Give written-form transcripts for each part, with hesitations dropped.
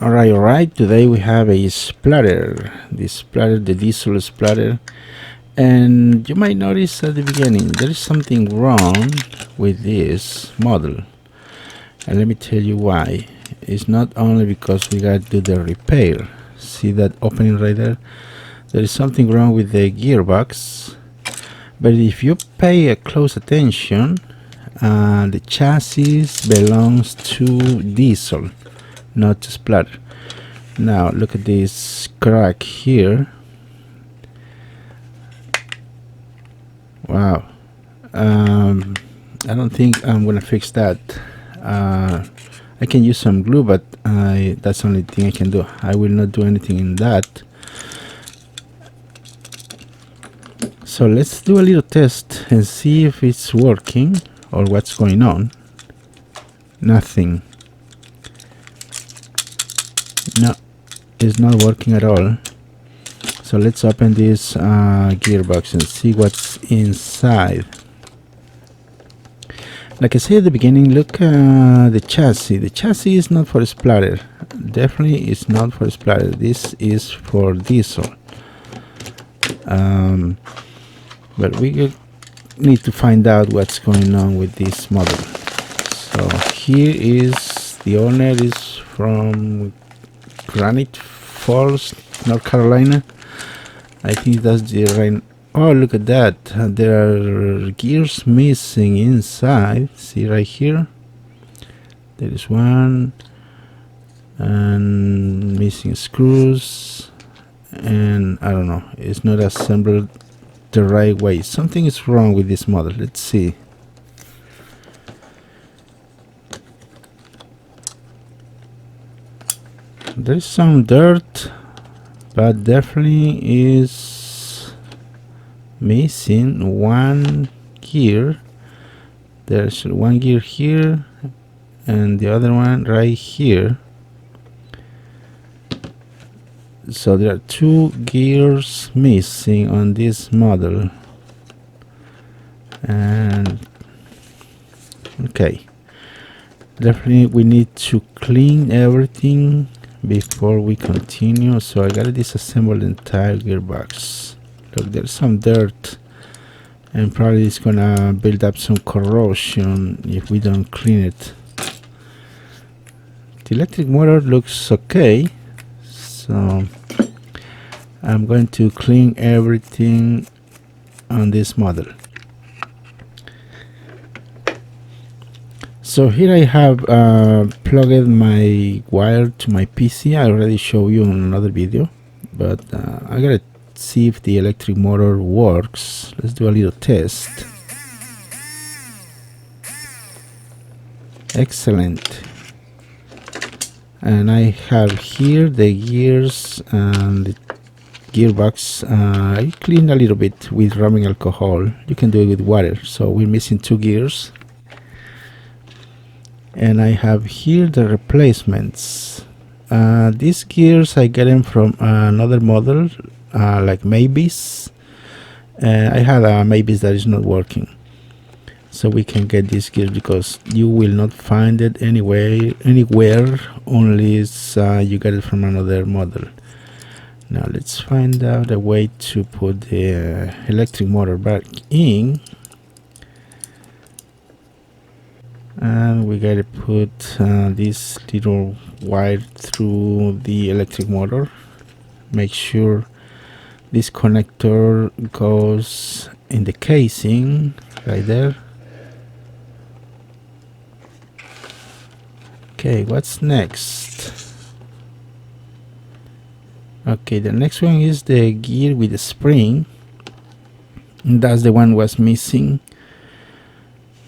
Alright, today we have a splatter, the diesel splatter, and you might notice at the beginning there is something wrong with this model, and let me tell you why. It's not only because we got to do the repair. See that opening right there? There is something wrong with the gearbox, but if you pay a close attention, the chassis belongs to diesel, not to splatter. Now look at this crack here. Wow. I don't think I'm gonna fix that. I can use some glue, but that's the only thing I can do. I will not do anything in that. So let's do a little test and see if it's working or what's going on. Nothing. No, it's not working at all. So let's open this gearbox and see what's inside. Like I said at the beginning, look at the chassis. The chassis is not for splatter. Definitely it's not for splatter. This is for diesel. But we need to find out what's going on with this model. So here is the owner is from Granite Falls, North Carolina. I think that's the right. Oh, look at that. There are gears missing inside. See right here? There is one. And missing screws. And I don't know. It's not assembled the right way. Something is wrong with this model. Let's see. There's some dirt, but definitely is missing one gear. There's one gear here and the other one right here. So there are two gears missing on this model. And okay, definitely we need to clean everything before we continue. So I gotta disassemble the entire gearbox. Look, there's some dirt and probably it's gonna build up some corrosion if we don't clean it. The electric motor looks okay, so I'm going to clean everything on this model. So here I have plugged my wire to my PC. I already showed you in another video, but I gotta see if the electric motor works. Let's do a little test. Excellent. And I have here the gears and the gearbox. I cleaned a little bit with rubbing alcohol. You can do it with water. So we're missing two gears. And I have here the replacements. These gears I get them from another model, like Maybes. I have a Maybes that is not working, so we can get these gears because you will not find it anywhere unless you get it from another model. Now let's find out a way to put the electric motor back in. And we gotta put this little wire through the electric motor. Make sure this connector goes in the casing right there. Okay, what's next? Okay, the next one is the gear with the spring. And that's the one was missing.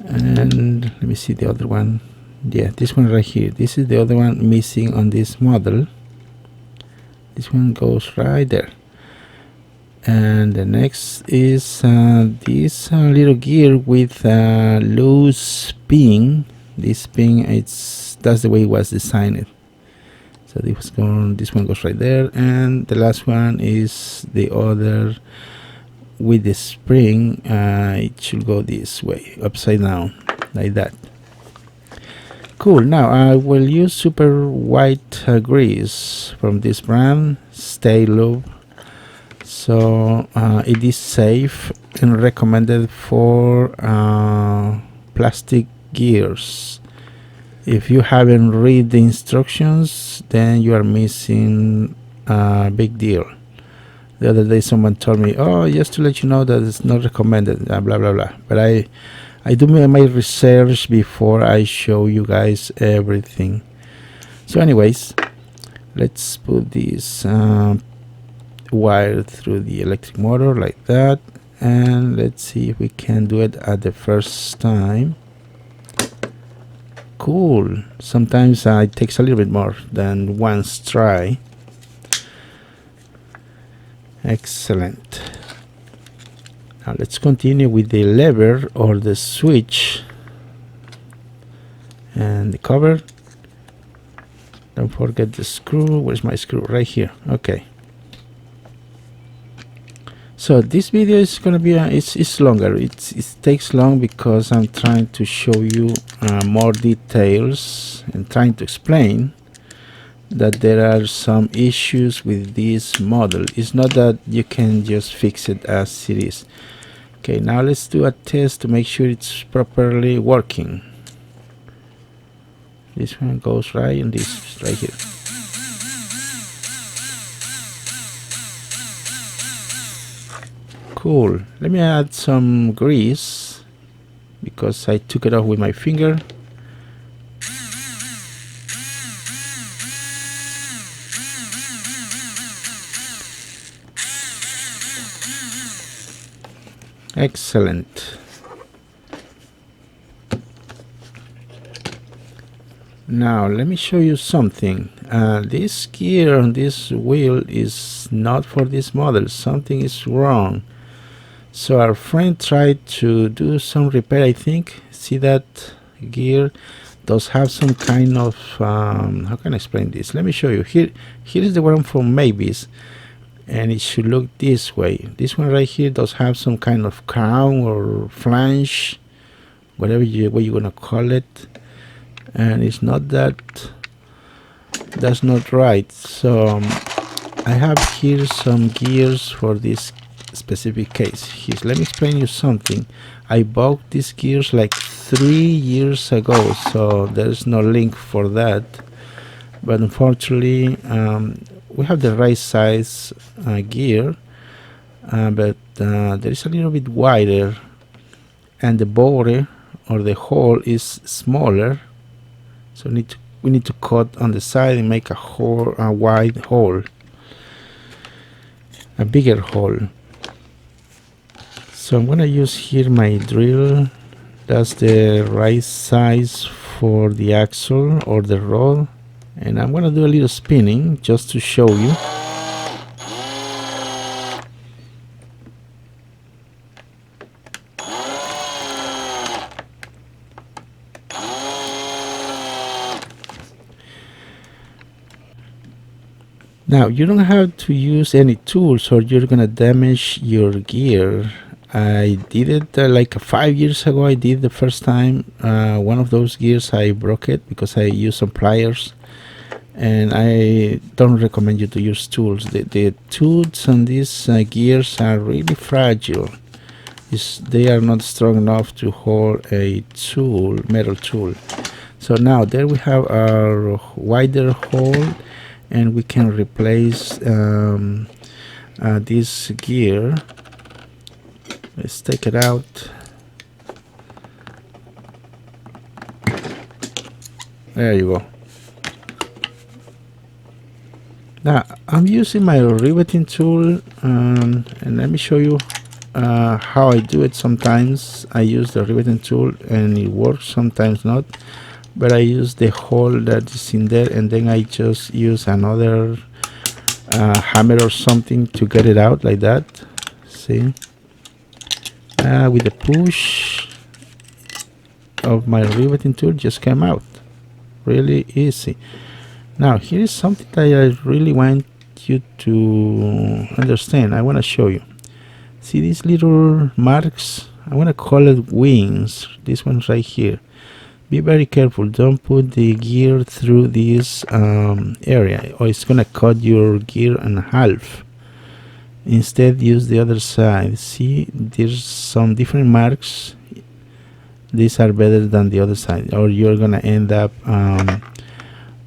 And let me see the other one. Yeah, this one right here. This is the other one missing on this model. This one goes right there. And the next is this little gear with a loose pin. This pin, that's the way it was designed. So this one goes right there, and the last one is the other with the spring. It should go this way, upside down, like that. Cool. Now I will use super white grease from this brand, Stay Lube. So it is safe and recommended for plastic gears. If you haven't read the instructions, then you are missing a big deal. The other day someone told me, oh, just to let you know that it's not recommended, blah blah blah. But I do my research before I show you guys everything. So anyways, let's put this wire through the electric motor like that, and let's see if we can do it at the first time. Cool. Sometimes it takes a little bit more than once try. Excellent. Now let's continue with the lever or the switch and the cover. Don't forget the screw. Where's my screw? Right here. Okay. So this video is gonna be it's longer. It takes long because I'm trying to show you more details and trying to explain that there are some issues with this model. It's not that you can just fix it as it is. Okay, now let's do a test to make sure it's properly working. This one goes right and this right here. Cool. Let me add some grease because I took it off with my finger. Excellent. Now let me show you something. This gear on this wheel is not for this model. Something is wrong. So our friend tried to do some repair, I think. See that gear does have some kind of how can I explain this? Let me show you. Here is the one from Mavis, and it should look this way. This one right here does have some kind of crown or flange, whatever what you're gonna call it, and it's not that's not right. So I have here some gears for this specific case. Here, let me explain you something. I bought these gears like 3 years ago, so there's no link for that, but unfortunately we have the right size gear, but there is a little bit wider, and the bore or the hole is smaller, so we need to cut on the side and make a wide hole, a bigger hole. So I'm gonna use here my drill. That's the right size for the axle or the rod, and I'm gonna do a little spinning just to show you. Now you don't have to use any tools or you're gonna damage your gear. I did it like 5 years ago. I did the first time. One of those gears I broke it because I used some pliers, and I don't recommend you to use tools. The tools on these gears are really fragile. They are not strong enough to hold a tool, metal tool. So now there we have our wider hole, and we can replace this gear. Let's take it out. There you go. Now I'm using my riveting tool, and let me show you how I do it. Sometimes I use the riveting tool and it works, sometimes not, but I use the hole that is in there, and then I just use another hammer or something to get it out like that. See, with the push of my riveting tool just came out really easy. Now here is something that I really want you to understand. I want to show you. See these little marks? I want to call it wings. This one's right here. be very careful, don't put the gear through this area, or it's gonna cut your gear in half. Instead, use the other side. See, there's some different marks. These are better than the other side, or you're gonna end up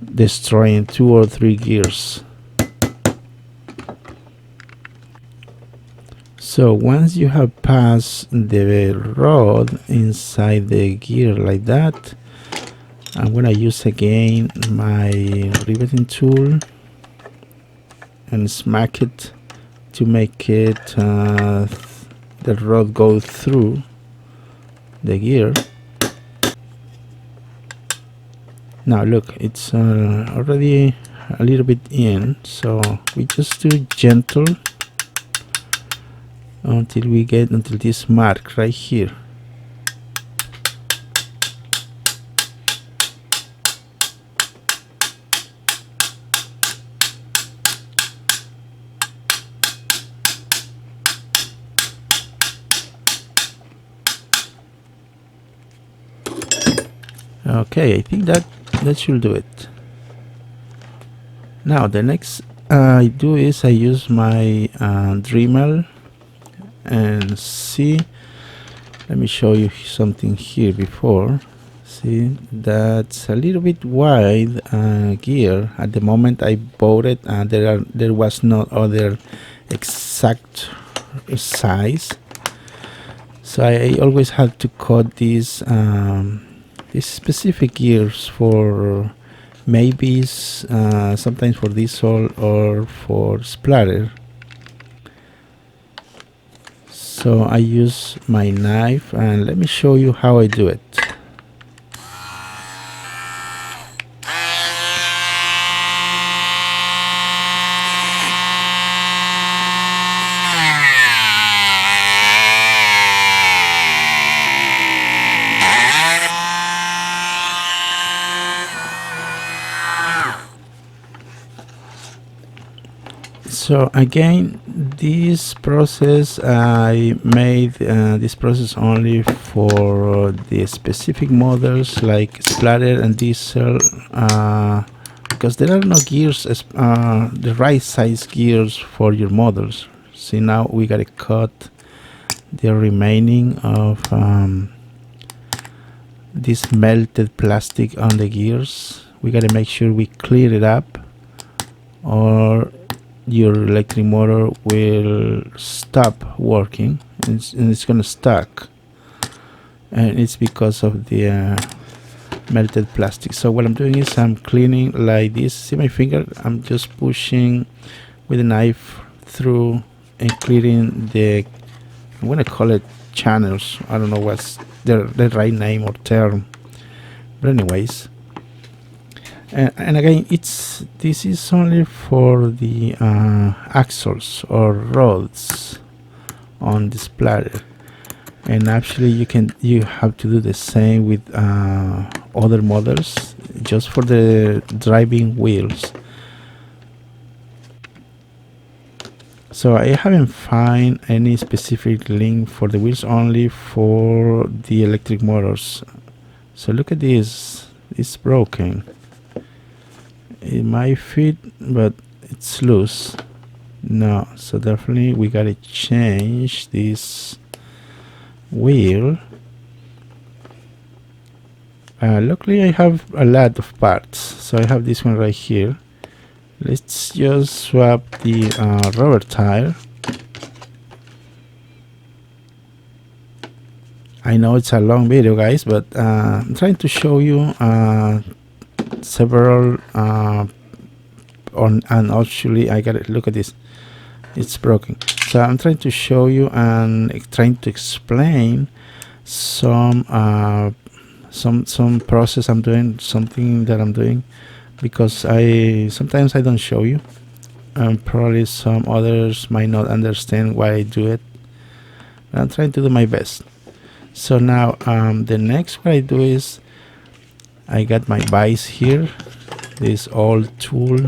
destroying 2 or 3 gears. So once you have passed the rod inside the gear like that, I'm gonna use again my riveting tool and smack it to make it the rod go through the gear. Now look, it's already a little bit in, so we just do gentle until we get until this mark right here. Okay, I think that should do it. Now the next I do is I use my Dremel and see, let me show you something here before. See, that's a little bit wide gear. At the moment I bought it, there was no other exact size, so I always had to cut these specific gears for maybe sometimes for diesel or for splatter. So I use my knife, and let me show you how I do it. So again, this process I made this process only for the specific models like splatter and diesel, because there are no gears, the right size gears for your models. See, now we gotta cut the remaining of this melted plastic on the gears. We gotta make sure we clear it up, or your electric motor will stop working, and it's gonna stuck, and it's because of the melted plastic. So what I'm doing is I'm cleaning like this. See my finger? I'm just pushing with a knife through and clearing the, I'm gonna call it channels. I don't know what's the right name or term, but anyways. And again, this is only for the axles or rods on the splatter, and actually you have to do the same with other models, just for the driving wheels. So I haven't found any specific link for the wheels, only for the electric motors. So look at this, it's broken. It might fit, but it's loose. No, so definitely we gotta change this wheel. Luckily I have a lot of parts, so I have this one right here. Let's just swap the rubber tire. I know it's a long video, guys, but I'm trying to show you several and actually I gotta look at this, it's broken. So I'm trying to show you and trying to explain some process I'm doing, something that I'm doing, because sometimes I don't show you, and probably some others might not understand why I do it. I'm trying to do my best. So now the next what I do is I got my vise here, this old tool,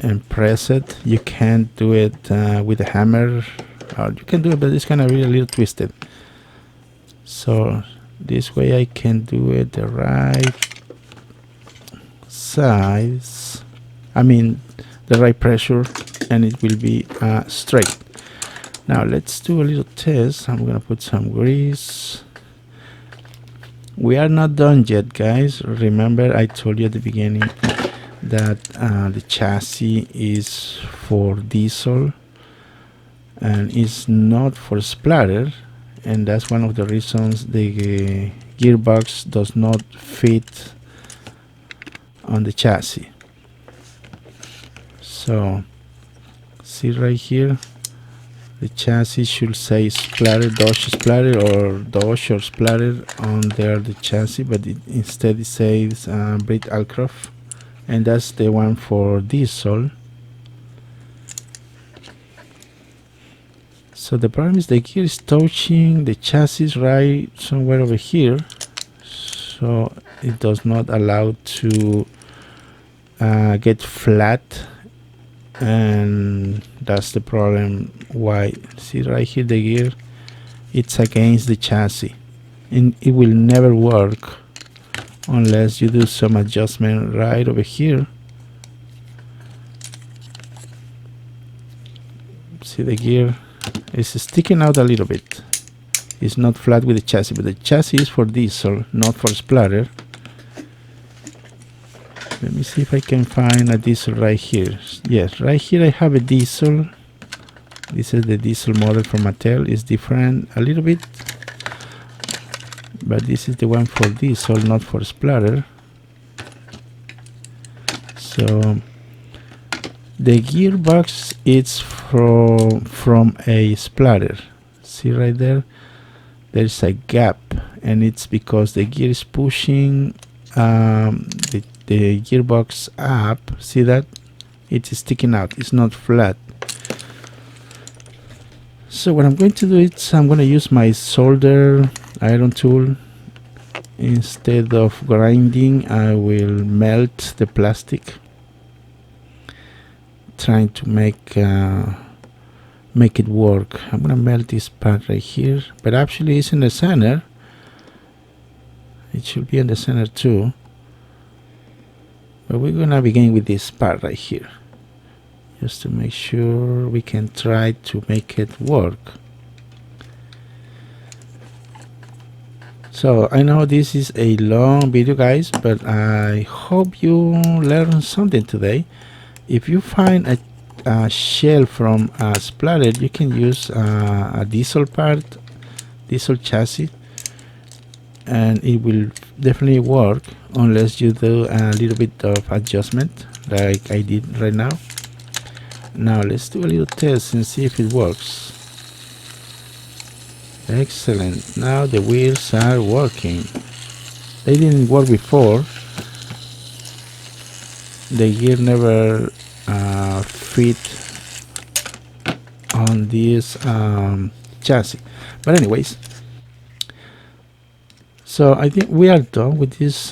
and press it. You can't do it with a hammer, or you can do it, but it's gonna be a little twisted. So This way I can do it the right size, I mean the right pressure, and it will be straight. Now let's do a little test. I'm gonna put some grease. We are not done yet, guys. Remember I told you at the beginning that the chassis is for diesel and it's not for splatter, and that's one of the reasons the gearbox does not fit on the chassis. So see right here, the chassis should say splatter, Dodge splatter, or Dodge or splatter on there, the chassis, but instead it says Brit Alcroft, and that's the one for diesel. So the problem is the gear is touching the chassis right somewhere over here, so it does not allow to get flat, and that's the problem. Why? See right here, the gear, it's against the chassis, and it will never work unless you do some adjustment right over here. See, the gear is sticking out a little bit. It's not flat with the chassis, but the chassis is for diesel, not for splatter. Let me see if I can find a diesel right here. Yes, right here I have a diesel. This is the diesel model from Mattel. It's different a little bit, but this is the one for diesel, not for splatter. So the gearbox is from a splatter. See right there, there's a gap, and it's because the gear is pushing the gearbox up. See that? It's sticking out, it's not flat. So what I'm going to do is I'm going to use my solder iron tool. Instead of grinding, I will melt the plastic, trying to make it work. I'm gonna melt this part right here, but actually it's in the center. It should be in the center too, but we're gonna begin with this part right here, just to make sure we can try to make it work. So I know this is a long video, guys, but I hope you learned something today. If you find a shell from a splatter, you can use a diesel part, diesel chassis, and it will definitely work, unless you do a little bit of adjustment like I did right now. Now let's do a little test and see if it works. Excellent. Now the wheels are working. They didn't work before. The gear never fit on this chassis, but anyways, so I think we are done with this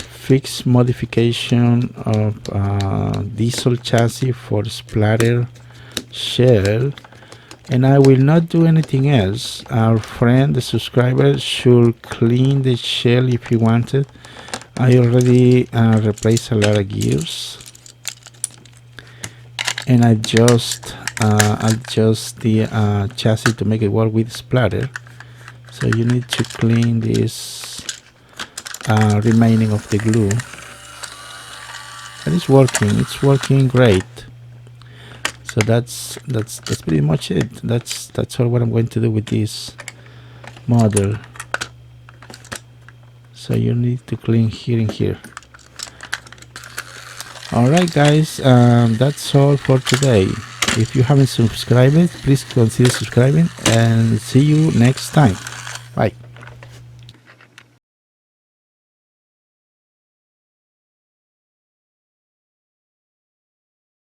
fixed modification of diesel chassis for splatter shell, and I will not do anything else. Our friend, the subscriber, should clean the shell if he wanted. I already replaced a lot of gears, and I just adjust the chassis to make it work with splatter. So you need to clean this remaining of the glue, and it's working great. So that's pretty much it. That's all what I'm going to do with this model. So you need to clean here and here. Alright, guys, that's all for today. If you haven't subscribed, please consider subscribing, and see you next time. Bye.